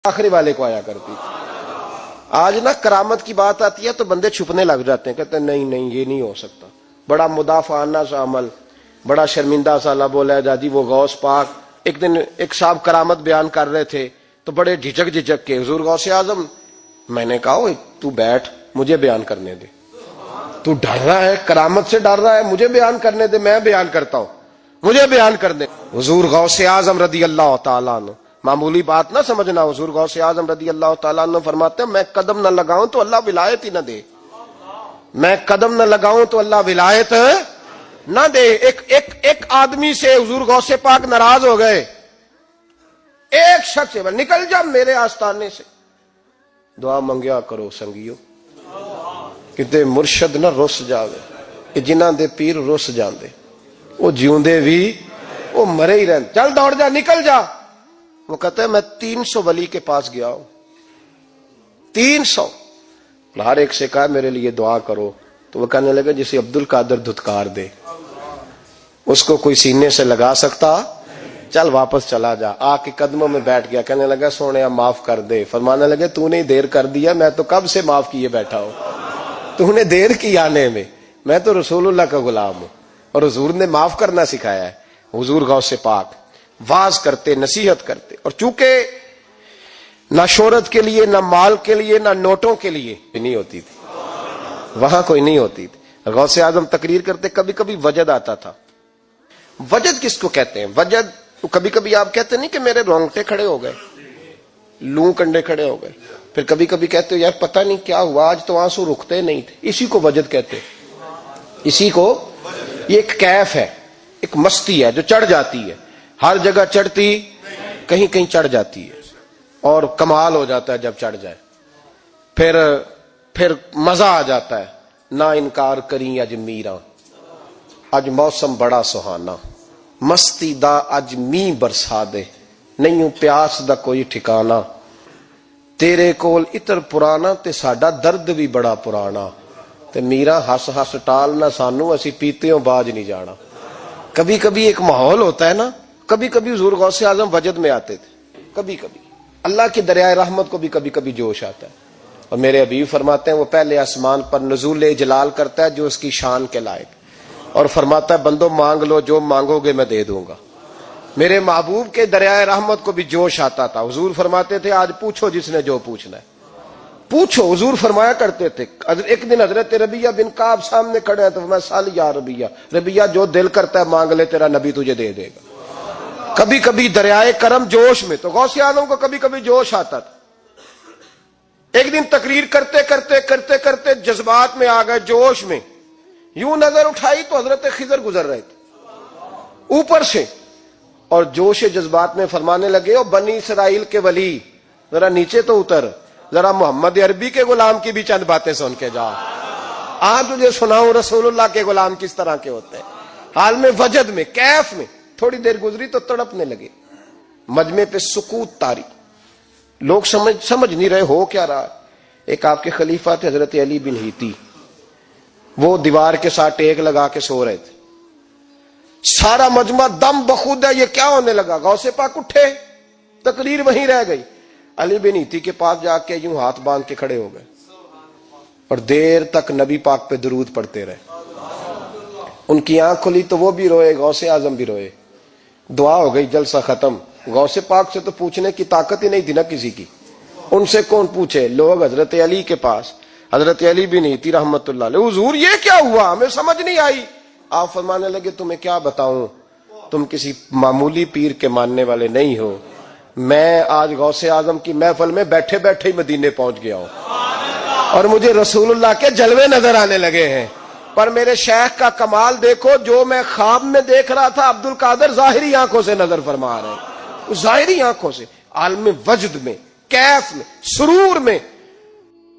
आखिरी वाले को आया करती थी। आज ना करामत की बात आती है तो बंदे छुपने लग जाते हैं, कहते हैं नहीं नहीं ये नहीं हो सकता, बड़ा मुदाफाना सा अमल, बड़ा शर्मिंदा सा ला बोला है दादी वो गौस पाक। एक दिन एक साहब करामत बयान कर रहे थे तो बड़े झिझक के हुजूर गौसे आजम, मैंने कहा तू बैठ मुझे बयान करने दे, तू डर रहा है करामत से डर रहा है, मुझे बयान करने दे, मैं बयान करता हूं, मुझे बयान कर दे। हुजूर गौसे आजम रदी अल्लाह तआला अन्हु, मामूली बात ना समझना, हुजूर गौसे आजम रदी अल्लाह तआला अन्हु फरमाते हैं मैं कदम न लगाऊं तो अल्लाह विलायत ही न दे, मैं कदम न लगाऊं तो अल्लाह विलायत न दे। एक आदमी से हुजूर गौसे पाक नाराज हो गए, एक शख्स से निकल जा मेरे आस्थाने से, दुआ मंगया करो संगियो किते मुर्शद ना रुस जावे, जिन्हां दे पीर रुस जांदे वो जिउंदे भी वो मरे ही रहते, चल दौड़ जा निकल जा। वो कहते हैं मैं 300 वली के पास गया हूं, 300, हर एक से कहा मेरे लिए दुआ करो, तो वो कहने लगे जिसे अब्दुल कादर धुतकार दे उसको कोई सीने से लगा सकता, चल वापस चला जा। आके कदमों में बैठ गया, कहने लगा सोने माफ कर दे। फरमाने लगे तूने ही देर कर दिया, मैं तो कब से माफ किए बैठा हूं, तूने देर की आने में, मैं तो रसूलुल्लाह का गुलाम हूं और हुजूर ने माफ करना सिखाया है। हुजूर गौसे पाक वाज करते, नसीहत करते, और चूंकि ना शोहरत के लिए, ना माल के लिए, ना नोटों के लिए नहीं होती थी, वहां कोई नहीं होती थी। गौसे आजम तकरीर करते, कभी कभी वजद आता था। वजद किसको कहते हैं? वजद तो कभी कभी आप कहते नहीं कि मेरे रोंगटे खड़े हो गए, लू कंडे खड़े हो गए, फिर कभी कभी कहते हो यार पता नहीं क्या हुआ आज तो आंसू रुकते नहीं थे, इसी को वजद कहते हैं। इसी को, ये एक कैफ है, एक मस्ती है जो चढ़ जाती है, हर जगह चढ़ती, कहीं कहीं चढ़ जाती है और कमाल हो जाता है जब चढ़ जाए, फिर मजा आ जाता है। ना इनकार करी अज मीरा, अज मौसम बड़ा सुहाना, मस्ती दा अज मींह बरसा दे, नहीं प्यास दा कोई ठिकाना, तेरे कोल इतर पुराना ते साडा दर्द भी बड़ा पुराना, ते मीरा हस हस टाल ना सानू असी पीतेओं बाज नहीं जाना। कभी कभी एक माहौल होता है ना, कभी कभी हुजूर गौसे आजम वजद में आते थे, कभी कभी अल्लाह की दरियाए रहमत को भी कभी कभी जोश आता है। और मेरे हबीब फरमाते हैं वो पहले आसमान पर नज़ूल जलाल करता है जो उसकी शान के लायक, और फरमाता है बंदो मांग लो जो मांगोगे मैं दे दूंगा। मेरे महबूब के दरियाए रहमत को भी जोश आता था। हुजूर फरमाते थे आज पूछो जिसने जो पूछना है पूछो। हुजूर फरमाया करते थे, एक दिन हजरत रबिया बिन काब सामने खड़े हैं तो मैं साल या रबिया जो दिल करता है मांग ले तेरा नबी तुझे दे देगा। कभी कभी दरियाए करम जोश में, तो गौसे आजम को कभी कभी जोश आता था। एक दिन तकरीर करते करते करते करते जज्बात में आ गए, जोश में, यूं नजर उठाई तो हजरत खिजर गुजर रहे थे ऊपर से, और जोश जज्बात में फरमाने लगे ओ बनी इसराइल के वली जरा नीचे तो उतर, जरा मोहम्मद अरबी के गुलाम की भी चंद बातें सुन के जा, आज तुझे सुनाऊं रसूलुल्लाह के गुलाम किस तरह के होते हैं। हाल में वजद में, कैफ में, थोड़ी देर गुजरी तो तड़पने लगे। मजमे पे सुकूत तारी, लोग समझ नहीं रहे हो क्या रहा। एक आपके खलीफा थे हजरत अली बिन हीती, वो दीवार के साथ टेक लगा के सो रहे थे, सारा मजमा दम बखूद है, ये क्या होने लगा। गौसे पाक उठे, तकरीर वहीं रह गई। अली बिन हीती के पास जाके यूं हाथ बांध के खड़े हो गए और देर तक नबी पाक पे दुरूद पढ़ते रहे। उनकी आंख खुली तो वो भी रोए, गौसे आजम भी रोए, दुआ हो गई, जलसा खत्म। गौसे पाक से तो पूछने की ताकत ही नहीं थी ना किसी की, उनसे कौन पूछे। लोग हजरत अली के पास, हजरत अली भी नहीं थी रहमतुल्लाह अलैह, हुजूर ये क्या हुआ हमें समझ नहीं आई। आप फरमाने लगे तुम्हें क्या बताऊं, तुम किसी मामूली पीर के मानने वाले नहीं हो। मैं आज गौसे आजम की महफिल में बैठे बैठे ही मदीने पहुंच गया हूं और मुझे रसूलुल्लाह के जलवे नजर आने लगे हैं। पर मेरे शेख का कमाल देखो, जो मैं ख्वाब में देख रहा था अब्दुल कादर जाहिरी आंखों से नजर फरमा रहे हैं, जाहिरी आंखों से, आलम वजद में, कैफ में, सुरूर में